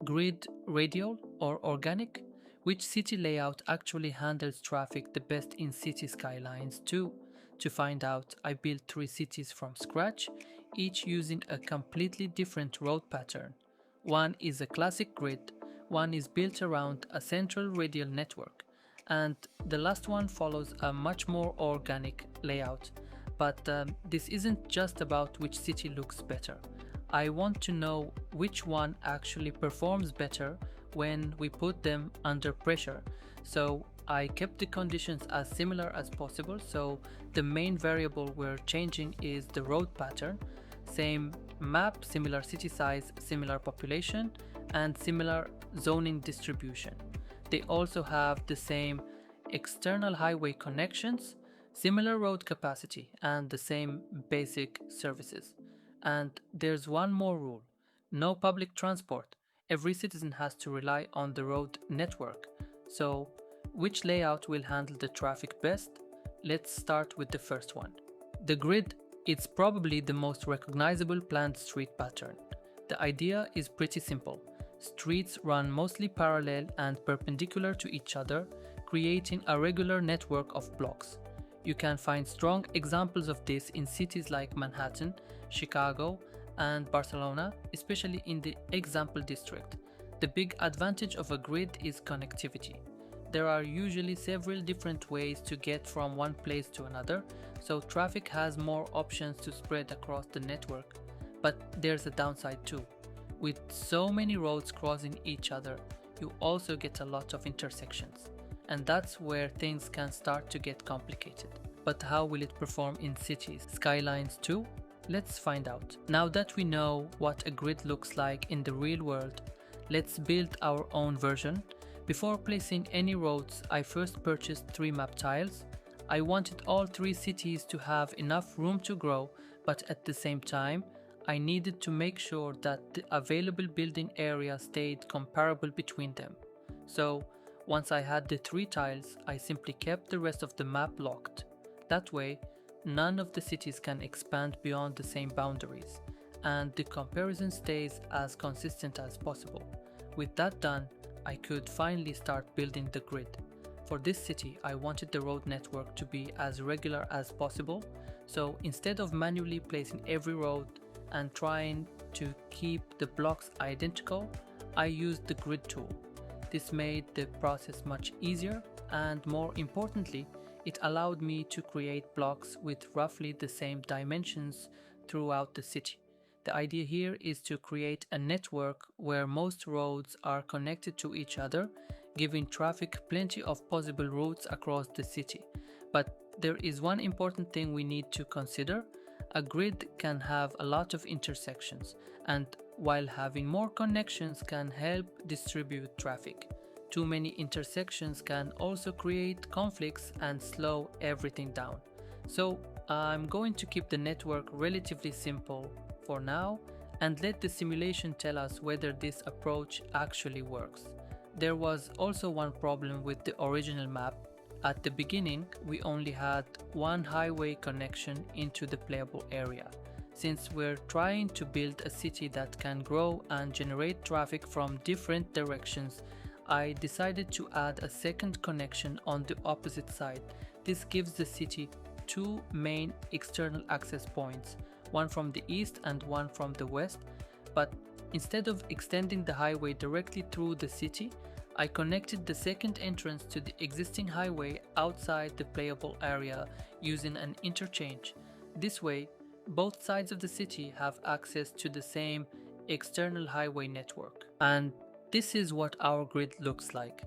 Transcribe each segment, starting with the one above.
Grid, radial, or organic? Which city layout actually handles traffic the best in City Skylines 2? To find out, I built 3 cities from scratch, each using a completely different road pattern. One is a classic grid, one is built around a central radial network, and the last one follows a much more organic layout. But this isn't just about which city looks better. I want to know which one actually performs better when we put them under pressure. So I kept the conditions as similar as possible, so the main variable we're changing is the road pattern. Same map, similar city size, similar population, and similar zoning distribution. They also have the same external highway connections, similar road capacity, and the same basic services. And there's one more rule: no public transport. Every citizen has to rely on the road network. So, which layout will handle the traffic best? Let's start with the first one. The grid. It's probably the most recognizable planned street pattern. The idea is pretty simple. Streets run mostly parallel and perpendicular to each other, creating a regular network of blocks. You can find strong examples of this in cities like Manhattan, Chicago, and Barcelona, especially in the example district. The big advantage of a grid is connectivity. There are usually several different ways to get from one place to another, so traffic has more options to spread across the network. But there's a downside too. With so many roads crossing each other, you also get a lot of intersections. And that's where things can start to get complicated. But how will it perform in cities? Skylines 2? Let's find out. Now that we know what a grid looks like in the real world, let's build our own version. Before placing any roads, I first purchased 3 map tiles. I wanted all 3 cities to have enough room to grow, but at the same time, I needed to make sure that the available building area stayed comparable between them. So, once I had the 3 tiles, I simply kept the rest of the map locked. That way, none of the cities can expand beyond the same boundaries, and the comparison stays as consistent as possible. With that done, I could finally start building the grid. For this city, I wanted the road network to be as regular as possible, so instead of manually placing every road and trying to keep the blocks identical, I used the grid tool. This made the process much easier, and more importantly, it allowed me to create blocks with roughly the same dimensions throughout the city. The idea here is to create a network where most roads are connected to each other, giving traffic plenty of possible routes across the city. But there is one important thing we need to consider. A grid can have a lot of intersections, and while having more connections can help distribute traffic, too many intersections can also create conflicts and slow everything down. So I'm going to keep the network relatively simple for now and let the simulation tell us whether this approach actually works. There was also one problem with the original map. At the beginning, we only had one highway connection into the playable area. Since we're trying to build a city that can grow and generate traffic from different directions, I decided to add a second connection on the opposite side. This gives the city 2 main external access points, one from the east and one from the west. But instead of extending the highway directly through the city, I connected the second entrance to the existing highway outside the playable area using an interchange. This way, both sides of the city have access to the same external highway network. And this is what our grid looks like.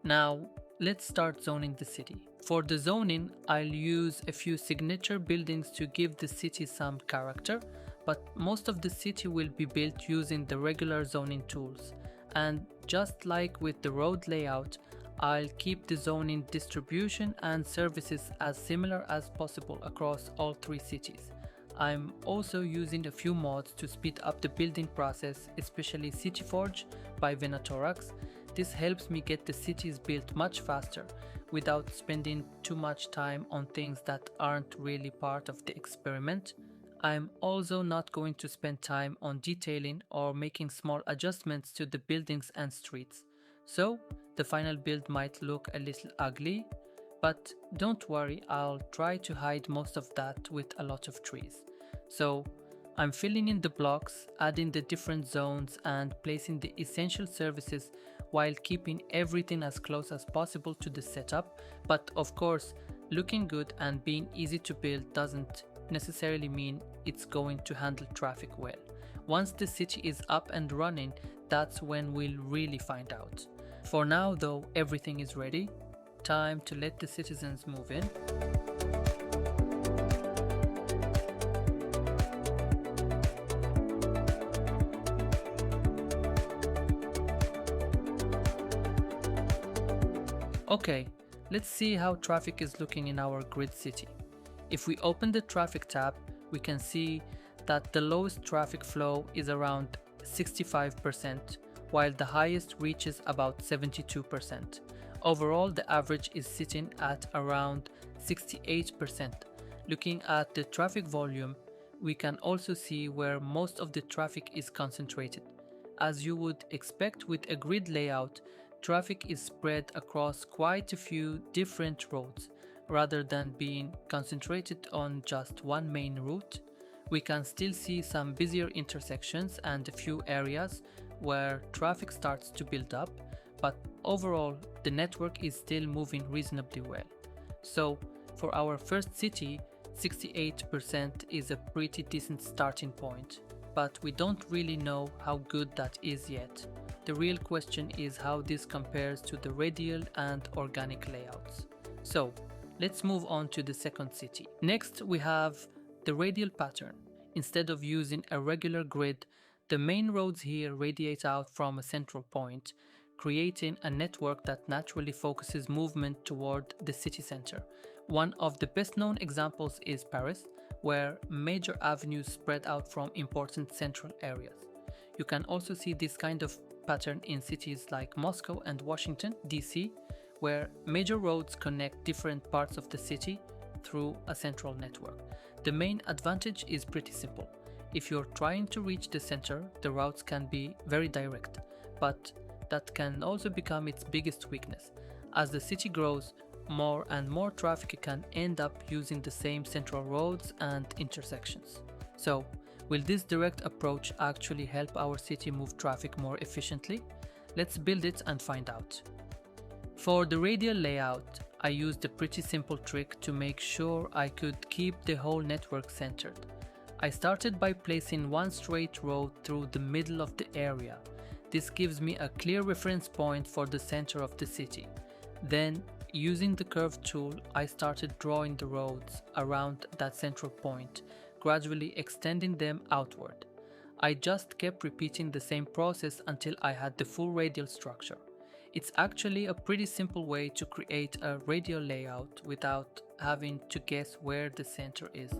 Now, let's start zoning the city. For the zoning, I'll use a few signature buildings to give the city some character, but most of the city will be built using the regular zoning tools. And just like with the road layout, I'll keep the zoning distribution and services as similar as possible across all 3 cities. I'm also using a few mods to speed up the building process, especially CityForge by Venatorax. This helps me get the cities built much faster without spending too much time on things that aren't really part of the experiment. I'm also not going to spend time on detailing or making small adjustments to the buildings and streets, so the final build might look a little ugly, but don't worry, I'll try to hide most of that with a lot of trees. So I'm filling in the blocks, adding the different zones and placing the essential services while keeping everything as close as possible to the setup, but of course, looking good and being easy to build doesn't necessarily mean it's going to handle traffic well. Once the city is up and running, that's when we'll really find out. For now though, everything is ready. Time to let the citizens move in. Okay, let's see how traffic is looking in our grid city. If we open the traffic tab, we can see that the lowest traffic flow is around 65%, while the highest reaches about 72%. Overall, the average is sitting at around 68%. Looking at the traffic volume, we can also see where most of the traffic is concentrated. As you would expect with a grid layout, traffic is spread across quite a few different roads. Rather than being concentrated on just one main route, we can still see some busier intersections and a few areas where traffic starts to build up, but overall the network is still moving reasonably well. So for our first city, 68% is a pretty decent starting point, but we don't really know how good that is yet. The real question is how this compares to the radial and organic layouts. So let's move on to the second city. Next, we have the radial pattern. Instead of using a regular grid, the main roads here radiate out from a central point, creating a network that naturally focuses movement toward the city center. One of the best known examples is Paris, where major avenues spread out from important central areas. You can also see this kind of pattern in cities like Moscow and Washington, D.C., where major roads connect different parts of the city through a central network. The main advantage is pretty simple. If you're trying to reach the center, the routes can be very direct, but that can also become its biggest weakness. As the city grows, more and more traffic can end up using the same central roads and intersections. So, will this direct approach actually help our city move traffic more efficiently? Let's build it and find out. For the radial layout, I used a pretty simple trick to make sure I could keep the whole network centered. I started by placing one straight road through the middle of the area. This gives me a clear reference point for the center of the city. Then, using the curve tool, I started drawing the roads around that central point, gradually extending them outward. I just kept repeating the same process until I had the full radial structure. It's actually a pretty simple way to create a radial layout without having to guess where the center is.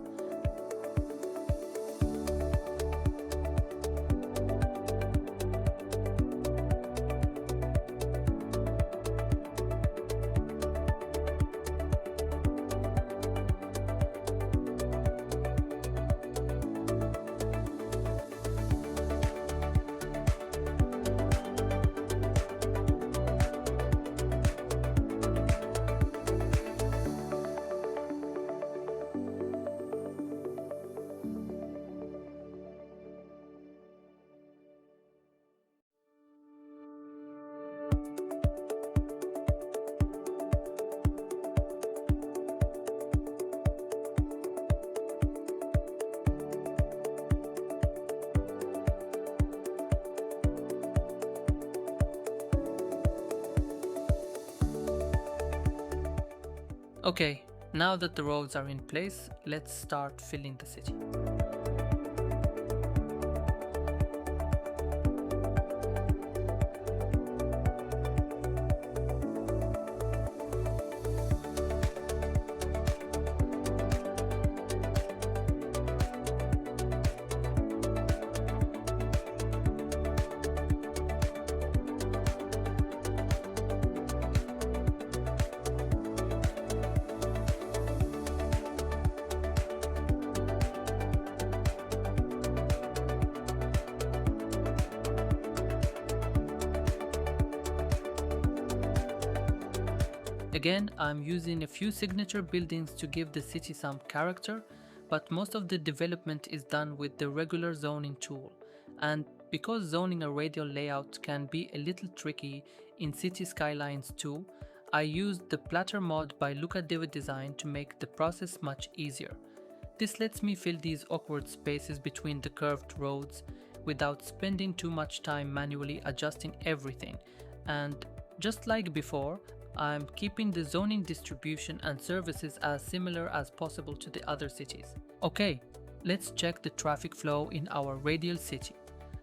Okay, now that the roads are in place, let's start filling the city. Again, I'm using a few signature buildings to give the city some character, but most of the development is done with the regular zoning tool. And because zoning a radial layout can be a little tricky in City Skylines too, I used the platter mod by Luca Design to make the process much easier. This lets me fill these awkward spaces between the curved roads without spending too much time manually adjusting everything, and just like before, I'm keeping the zoning distribution and services as similar as possible to the other cities. Okay, let's check the traffic flow in our radial city.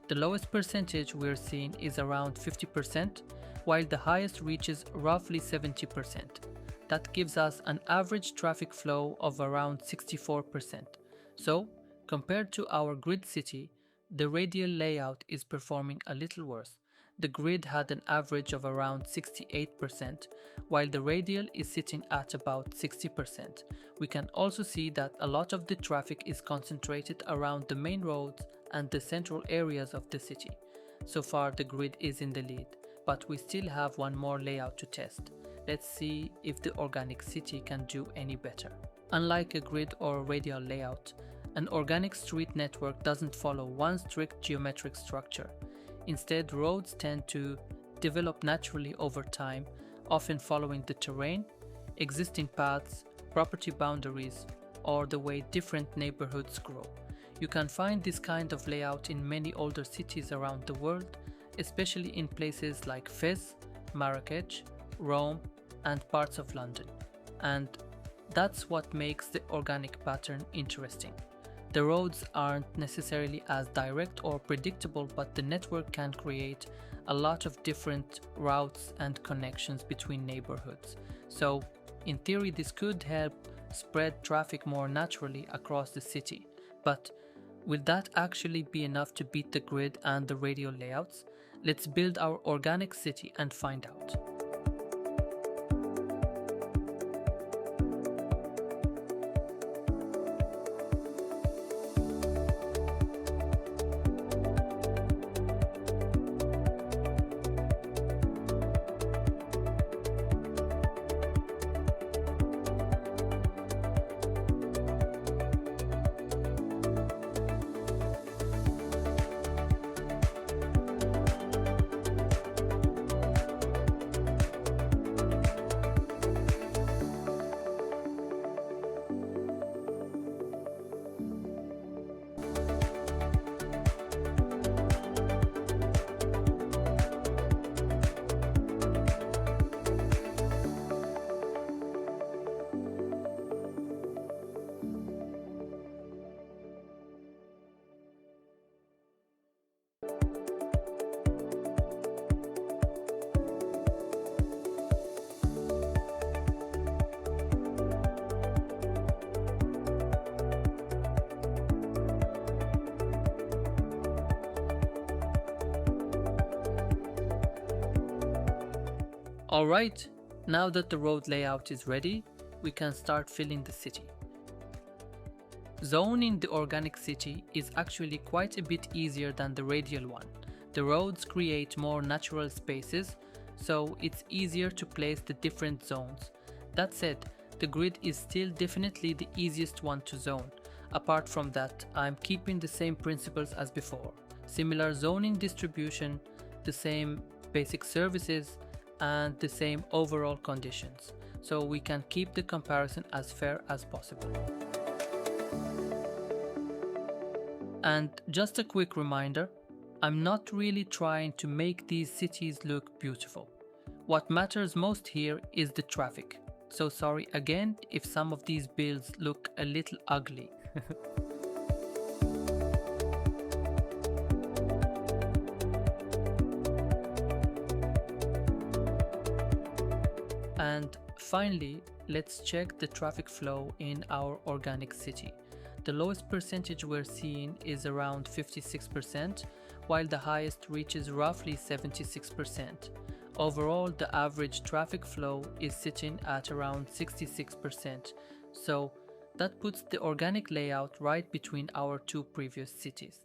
The lowest percentage we're seeing is around 50%, while the highest reaches roughly 70%. That gives us an average traffic flow of around 64%. So, compared to our grid city, the radial layout is performing a little worse. The grid had an average of around 68%, while the radial is sitting at about 60%. We can also see that a lot of the traffic is concentrated around the main roads and the central areas of the city. So far the grid is in the lead, but we still have one more layout to test. Let's see if the organic city can do any better. Unlike a grid or radial layout, an organic street network doesn't follow one strict geometric structure. Instead, roads tend to develop naturally over time, often following the terrain, existing paths, property boundaries, or the way different neighborhoods grow. You can find this kind of layout in many older cities around the world, especially in places like Fez, Marrakech, Rome, and parts of London. And that's what makes the organic pattern interesting. The roads aren't necessarily as direct or predictable, but the network can create a lot of different routes and connections between neighborhoods. So, in theory, this could help spread traffic more naturally across the city. But will that actually be enough to beat the grid and the radial layouts? Let's build our organic city and find out. Alright, now that the road layout is ready, we can start filling the city. Zoning the organic city is actually quite a bit easier than the radial one. The roads create more natural spaces, so it's easier to place the different zones. That said, the grid is still definitely the easiest one to zone. Apart from that, I'm keeping the same principles as before. Similar zoning distribution, the same basic services, and the same overall conditions, so we can keep the comparison as fair as possible. And just a quick reminder, I'm not really trying to make these cities look beautiful. What matters most here is the traffic. So sorry again if some of these builds look a little ugly. And finally, let's check the traffic flow in our organic city. The lowest percentage we're seeing is around 56%, while the highest reaches roughly 76%. Overall, the average traffic flow is sitting at around 66%, so that puts the organic layout right between our two previous cities.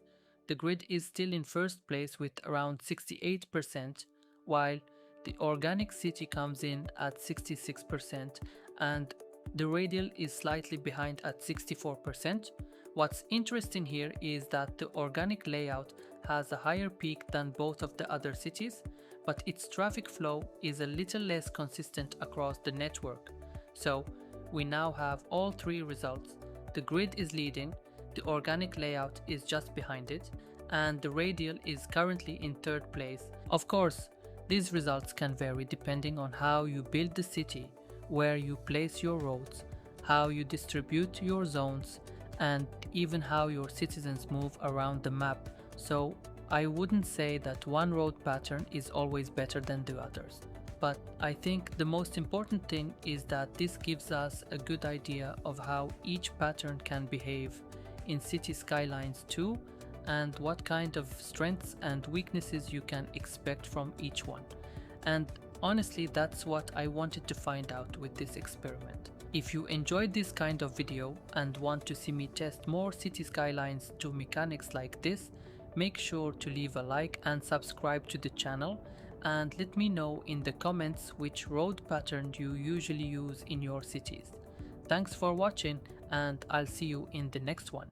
The grid is still in first place with around 68%, while The organic city comes in at 66% and the radial is slightly behind at 64%. What's interesting here is that the organic layout has a higher peak than both of the other cities, but its traffic flow is a little less consistent across the network. So we now have all three results. The grid is leading, the organic layout is just behind it, and the radial is currently in third place. Of course, these results can vary depending on how you build the city, where you place your roads, how you distribute your zones, and even how your citizens move around the map. So I wouldn't say that one road pattern is always better than the others. But I think the most important thing is that this gives us a good idea of how each pattern can behave in city skylines too, and what kind of strengths and weaknesses you can expect from each one. And honestly, that's what I wanted to find out with this experiment. If you enjoyed this kind of video and want to see me test more city skylines to mechanics like this, make sure to leave a like and subscribe to the channel, and let me know in the comments which road pattern you usually use in your cities. Thanks for watching, and I'll see you in the next one.